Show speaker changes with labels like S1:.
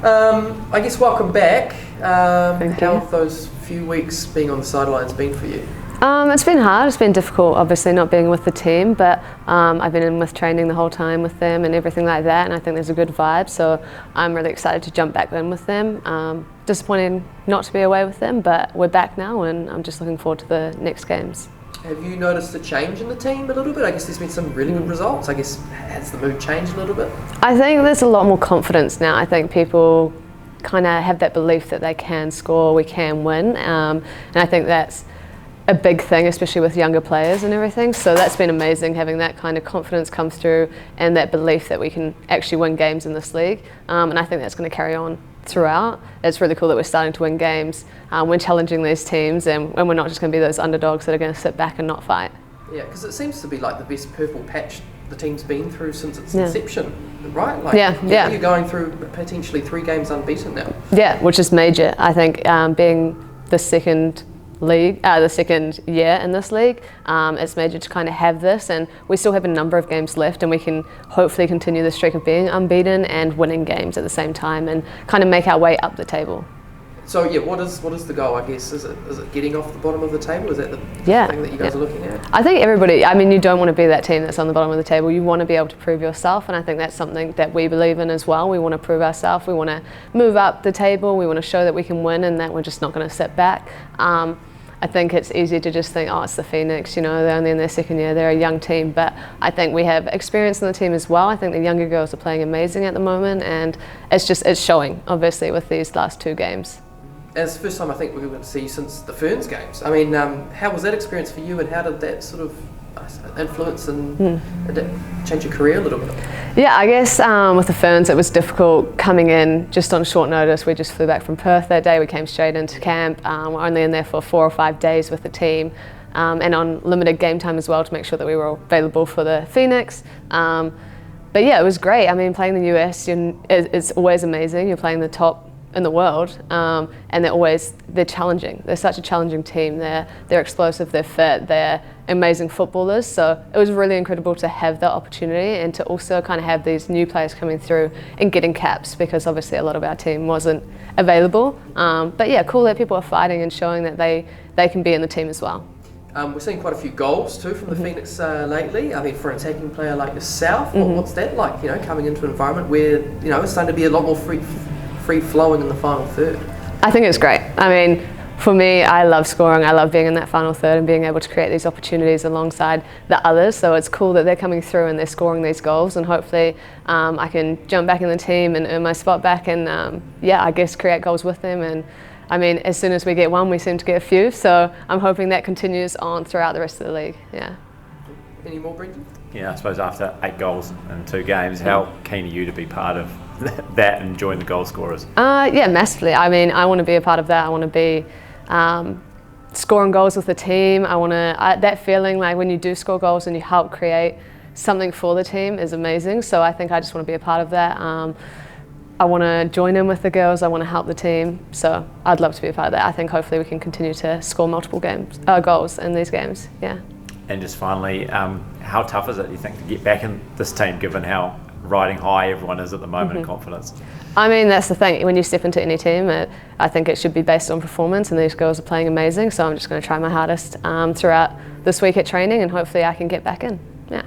S1: I guess welcome back. How
S2: Thank you.
S1: have those few weeks being on the sidelines been for you?
S2: It's been hard, it's been difficult obviously not being with the team, but I've been in with training the whole time with them and everything like that, and I think there's a good vibe, so I'm really excited to jump back in with them. Disappointed not to be away with them, but we're back now and I'm just looking forward to the next games.
S1: Have you noticed a change in the team a little bit? I guess there's been some really good results. I guess, has the mood changed a little bit?
S2: I think there's a lot more confidence now. I think people kind of have that belief that they can score, we can win, and I think that's a big thing, especially with younger players and everything. So that's been amazing, having that kind of confidence come through and that belief that we can actually win games in this league. And I think that's going to carry on throughout. It's really cool that we're starting to win games. We're challenging these teams, and we're not just going to be those underdogs that are going to sit back and not fight.
S1: Yeah, because it seems to be like the best purple patch the team's been through since its inception, right? Like,
S2: yeah.
S1: You're going through potentially 3 games unbeaten now.
S2: Yeah, which is major. I think being the second year in this league, it's major to kind of have this, and we still have a number of games left, and we can hopefully continue the streak of being unbeaten and winning games at the same time and kind of make our way up the table.
S1: So yeah, what is the goal, I guess? Is it getting off the bottom of the table? Is that the thing that you guys are looking at?
S2: I think everybody, I mean, you don't want to be that team that's on the bottom of the table. You want to be able to prove yourself, and I think that's something that we believe in as well. We want to prove ourselves. We want to move up the table. We want to show that we can win and that we're just not going to sit back. I think it's easy to just think, oh, it's the Phoenix, you know, they're only in their second year, they're a young team, but I think we have experience in the team as well. I think the younger girls are playing amazing at the moment, and it's showing, obviously, with these last 2 games.
S1: And it's the first time I think we're going to see you since the Ferns games. I mean, how was that experience for you, and how did that sort of influence and change your career a little bit?
S2: Yeah, I guess with the Ferns it was difficult coming in just on short notice. We just flew back from Perth that day, we came straight into camp. We're only in there for 4 or 5 days with the team, and on limited game time as well to make sure that we were available for the Phoenix. But yeah, it was great. I mean, playing the US it's always amazing. You're playing the top in the world, and they're challenging. They're such a challenging team. They're explosive, they're fit, they're amazing footballers. So it was really incredible to have that opportunity and to also kind of have these new players coming through and getting caps, because obviously a lot of our team wasn't available. But yeah, cool that people are fighting and showing that they can be in the team as well.
S1: We're seeing quite a few goals too from the Phoenix lately. I mean, for an attacking player like yourself, what's that like? You know, coming into an environment where it's starting to be a lot more free flowing in the final third.
S2: I think it's great. I mean, for me, I love scoring. I love being in that final third and being able to create these opportunities alongside the others. So it's cool that they're coming through and they're scoring these goals, and hopefully I can jump back in the team and earn my spot back and I guess create goals with them. And I mean, as soon as we get one, we seem to get a few. So I'm hoping that continues on throughout the rest of the league. Yeah.
S1: Any more, Brendan?
S3: Yeah, I suppose after 8 goals in 2 games, how keen are you to be part of that and join the goal scorers?
S2: Yeah, massively. I mean, I want to be a part of that. I want to be scoring goals with the team. I want to that feeling like when you do score goals and you help create something for the team is amazing. So I think I just want to be a part of that. I want to join in with the girls. I want to help the team. So I'd love to be a part of that. I think hopefully we can continue to score multiple goals in these games. Yeah.
S3: And just finally, how tough is it, you think, to get back in this team, given how riding high everyone is at the moment in confidence?
S2: I mean, that's the thing. When you step into any team, I think it should be based on performance, and these girls are playing amazing. So I'm just going to try my hardest throughout this week at training, and hopefully I can get back in. Yeah.